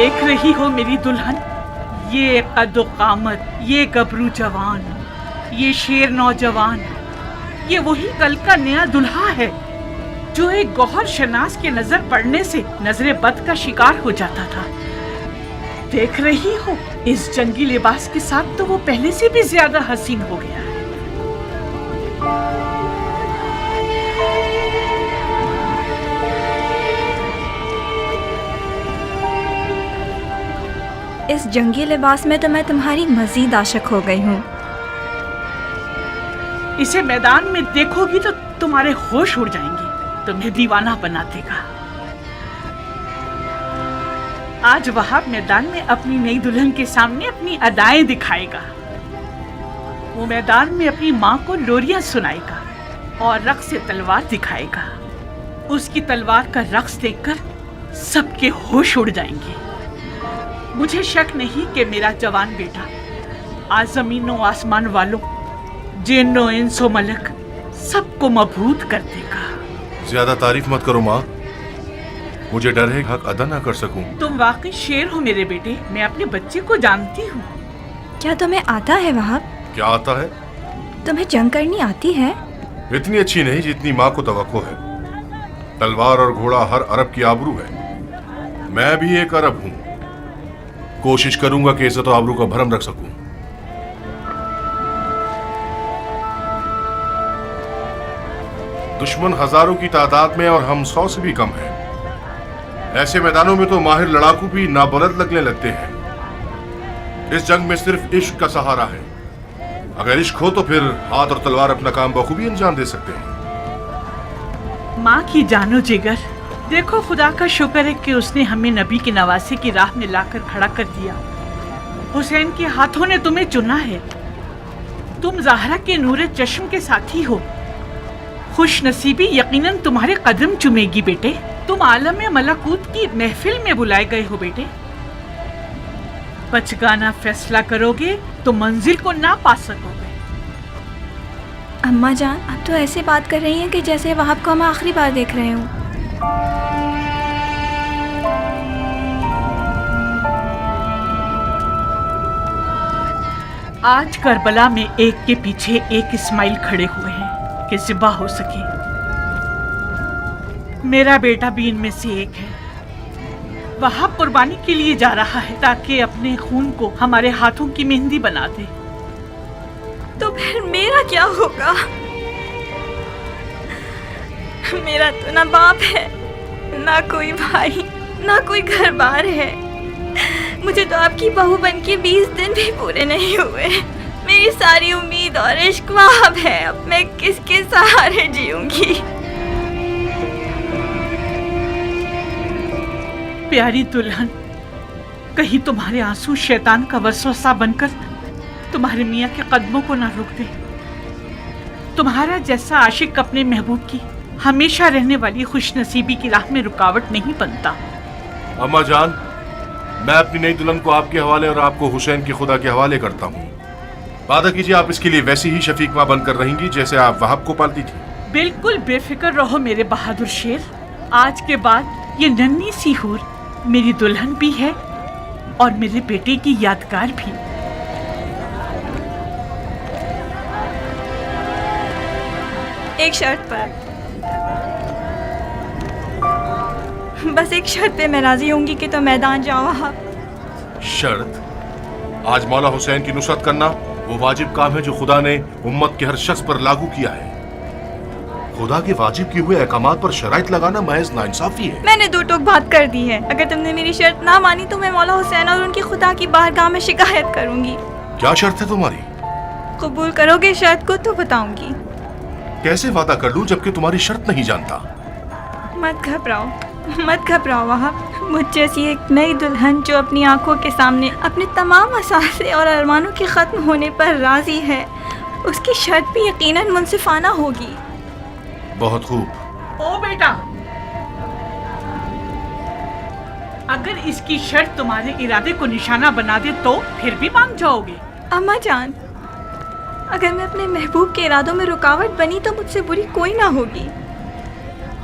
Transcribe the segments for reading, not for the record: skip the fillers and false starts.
देख रही हो मेरी दुल्हन, ये कद्दो कामत, ये गबरू जवान, ये शेर नौजवान, ये वही कल का नया दुल्हा है जो एक गौहर शनास के नजर पड़ने से नजरे बद का शिकार हो जाता था। देख रही हो, इस जंगी लिबास के साथ तो वो पहले से भी ज्यादा हसीन हो गया है। इस जंगी लिबास में तो मैं तुम्हारी मजीद आशिक हो गई हूँ। इसे मैदान में देखोगी तो तुम्हारे होश उड़ जाएंगे, तुम्हें दीवाना बना देगा। आज वहाब मैदान में अपनी नई दुल्हन के सामने अपनी अदाएं दिखाएगा। वो मैदान में अपनी माँ को लोरियां सुनाएगा और रक्स तलवार दिखाएगा। उसकी तलवार का रक्स देखकर सबके होश उड़ जाएंगे। मुझे शक नहीं कि मेरा जवान बेटा आज जमीनों आसमान वालों, जिन्नो इंसो मलक सबको मबहूत कर देगा। ज्यादा तारीफ मत करो माँ, मुझे डर है हक अदा ना कर सकूं। तुम वाकई शेर हो मेरे बेटे, मैं अपने बच्चे को जानती हूँ। क्या तुम्हें आता है वहाब? क्या आता है? तुम्हें जंग करनी आती है? इतनी अच्छी नहीं जितनी माँ को तवक्को है। तलवार और घोड़ा हर अरब की आबरू है। मैं भी एक अरब हूँ। कोशिश करूंगा कि इज्जत और आबरू का भरम रख सकूं। दुश्मन हजारों की तादाद में और हम 100 से भी कम हैं। ऐसे मैदानों में तो माहिर लड़ाकू भी नाबलद लगने लगते हैं। इस जंग में सिर्फ इश्क का सहारा है। अगर इश्क हो तो फिर हाथ और तलवार अपना काम बखूबी अंजाम दे सकते हैं। माँ की जानो जिगर, देखो खुदा का शुक्र है कि उसने हमें नबी की नवासे की राह में लाकर खड़ा कर दिया। हुसैन के हाथों ने तुम्हें चुना है। तुम ज़हरा के नूरे चश्म के साथी हो। खुश नसीबी यकीनन तुम्हारे कदम चुमेगी बेटे। तुम आलम मलकूत की महफिल में बुलाए गए हो बेटे। बचगाना फैसला करोगे तो मंजिल को ना पा सकोगे। अम्मा जान, आप तो ऐसे बात कर रही हैं कि जैसे वहाब को हम आखिरी बार देख रहे हूँ। आज करबला में एक के पीछे एक इस्माइल खड़े हुए हैं कि ज़िबा हो सके। मेरा बेटा भी इनमें से एक है। वह कुर्बानी के लिए जा रहा है ताकि अपने खून को हमारे हाथों की मेहंदी बना दे। तो फिर मेरा क्या होगा? मेरा तो ना बाप है, ना कोई भाई, ना कोई घर बार है। मुझे तो आपकी बहू बन के 20 दिन भी पूरे नहीं हुए। मेरी सारी उम्मीद और इश्क वहाब है। अब मैं किसके सहारे जीऊंगी? प्यारी दुल्हन, कहीं तुम्हारे आंसू शैतान का वसवसा बनकर तुम्हारे मियाँ के कदमों को ना रोक दे। तुम्हारा जैसा आशिक अपने महबूब की हमेशा रहने वाली खुशनसीबी की राह में रुकावट नहीं बनता। अम्मा जान, मैं अपनी नई दुल्हन को आपके हवाले और आपको हुसैन की खुदा के हवाले करता हूँ। वादा कीजिए आप इसके लिए वैसी ही शफीक माँ बनकर रहेंगी जैसे आप वहाब को पालती थी। बिल्कुल बेफिक्र रहो मेरे बहादुर शेर। आज के बाद ये नन्ही सी हूर मेरी दुल्हन भी है और मेरे बेटे की यादगार भी। एक शर्त पर, बस एक शर्त पे मैं राजी होंगी कि तो मैदान जाओ वहाब। शर्त? आज मौला हुसैन की नुसरत करना वो वाजिब काम है जो खुदा ने उम्मत के हर शख्स पर लागू किया है। खुदा के वाजिब किए हुए अहकामात पर शराइत लगाना महज नाइंसाफी है। मैंने 2 टोक बात कर दी है। अगर तुमने मेरी शर्त ना मानी तो मैं मौला हुसैन और उनकी खुदा की बारगाह में शिकायत करूंगी। क्या शर्त है तुम्हारी? कबूल करोगे शर्त को तो बताऊंगी। कैसे वादा कर लूं जबकि तुम्हारी शर्त नहीं जानता? मत घबराओ, मत घबराओ वहाब। मुझ जैसी एक नई दुल्हन जो अपनी आंखों के सामने अपने तमाम असासे और अरमानों के खत्म होने पर राजी है, उसकी शर्त भी यकीनन मुनसिफाना होगी। बहुत खूब। ओ बेटा, अगर इसकी शर्त तुम्हारे इरादे को निशाना बना दे तो फिर भी मान जाओगे? अम्मा जान, अगर मैं अपने महबूब के इरादों में रुकावट बनी तो मुझसे बुरी कोई ना होगी।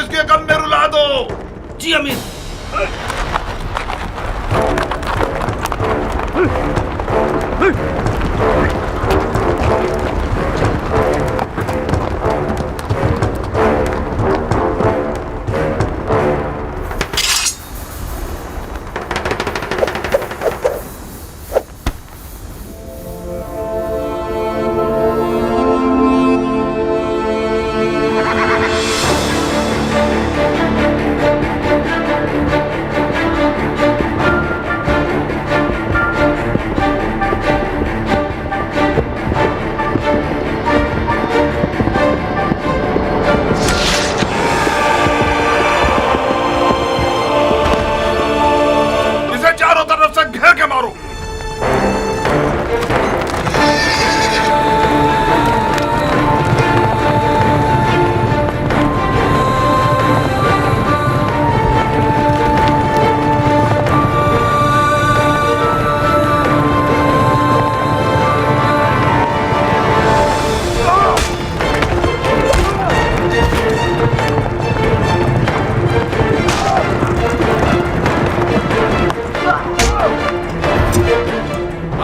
इसके गम में रुला दो। जी अमीर। इसे चारों तरफ से घेर के मारो।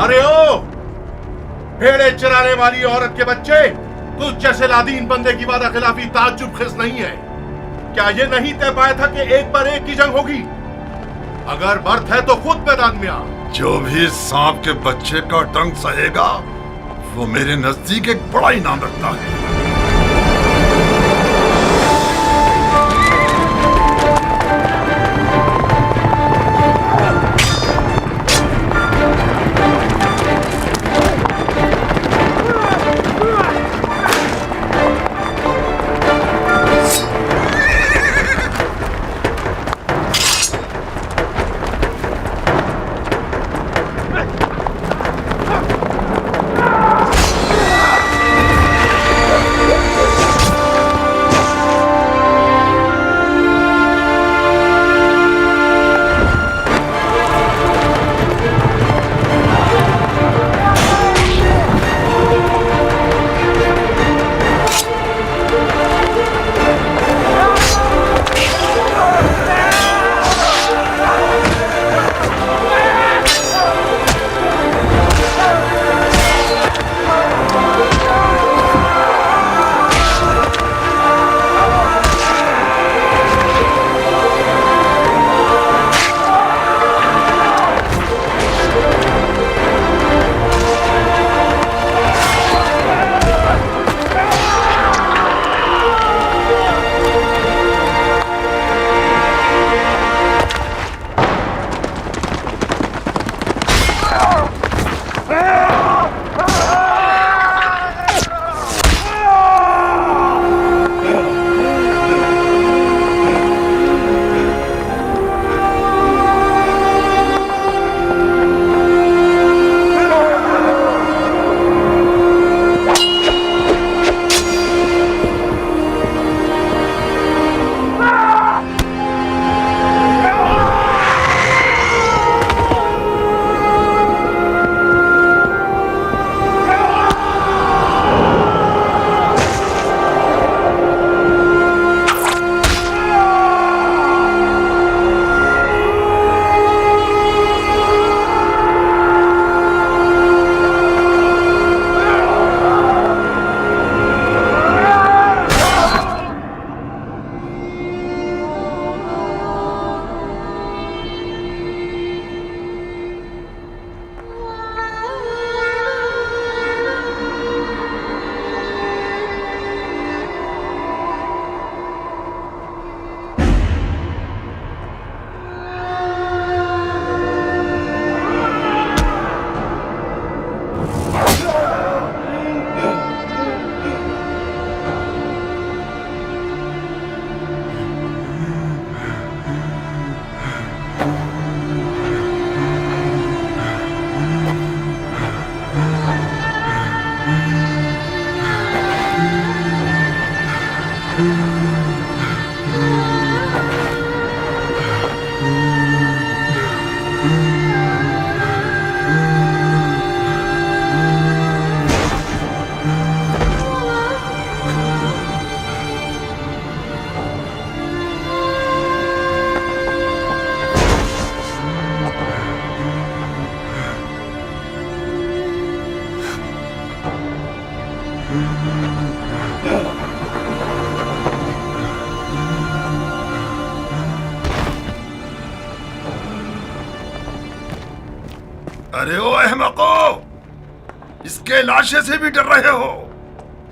अरे ओ भेड़े चराने वाली औरत के बच्चे, तुझ जैसे लादीन बंदे की वादा खिलाफी ताज्जुब खिस नहीं है। क्या ये नहीं तय पाया था कि एक पर एक की जंग होगी? अगर मर्द है तो खुद मैदान में आ। जो भी सांप के बच्चे का डंक सहेगा वो मेरे नजदीक एक बड़ा इनाम रखता है। अरे ओ अहमको, इसके लाशे से भी डर रहे हो?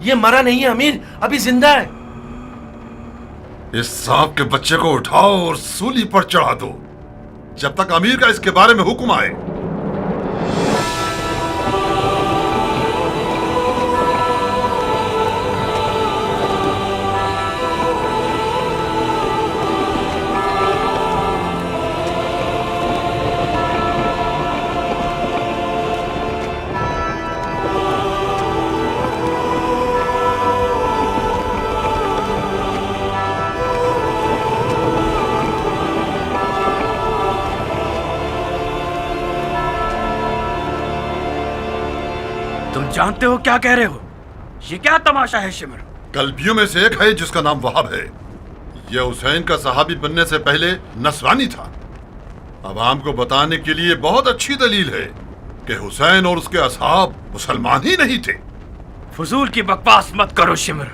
ये मरा नहीं है अमीर, अभी जिंदा है। इस सांप के बच्चे को उठाओ और सूली पर चढ़ा दो जब तक अमीर का इसके बारे में हुक्म आए। तुम जानते हो क्या कह रहे हो? ये क्या तमाशा है शिमर? कल्पियों में से एक है जिसका नाम वहाब है। यह हुसैन का सहाबी बनने से पहले नसरानी था। अवाम को बताने के लिए बहुत अच्छी दलील है कि हुसैन और उसके असहाब मुसलमान ही नहीं थे। फजूल की बकवास मत करो शिमर।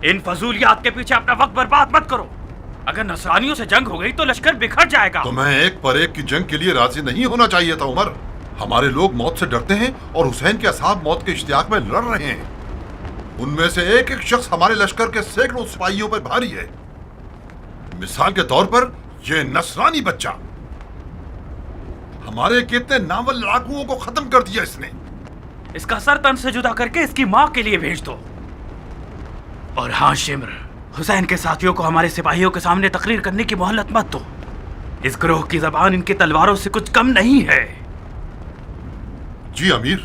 इन फजूलियात के पीछे अपना वक्त बर्बाद मत करो। अगर नसरानियों से जंग हो गई तो लश्कर बिखर जाएगा। तुम्हें एक पर एक की जंग के लिए राजी नहीं होना चाहिए था उमर। हमारे लोग मौत से डरते हैं और हुसैन के असहाब मौत के इश्तियाक में लड़ रहे हैं। उनमें से एक एक शख्स हमारे लश्कर के सैकड़ों सिपाहियों पर भारी है। मिसाल के तौर पर यह नसरानी बच्चा हमारे कितने नावल लड़ाकुओं को खत्म कर दिया इसने। इसका सर तन से जुदा करके इसकी माँ के लिए भेज दो। और हाँ शिमर, हुसैन के साथियों को हमारे सिपाहियों के सामने तकरीर करने की मोहलत मत दो। इस ग्रोह की जबान इनकी तलवारों से कुछ कम नहीं है। जी अमीर।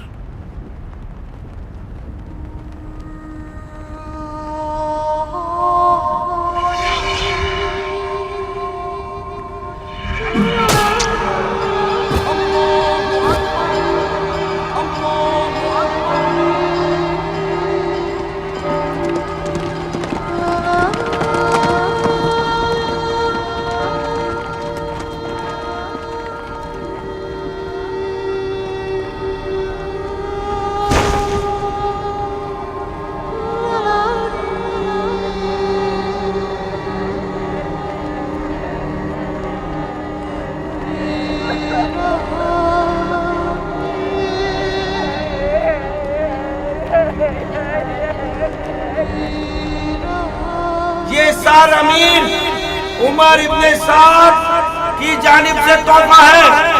ये सार अमीर उमर इब्ने साद की जानिब से तोहफा है।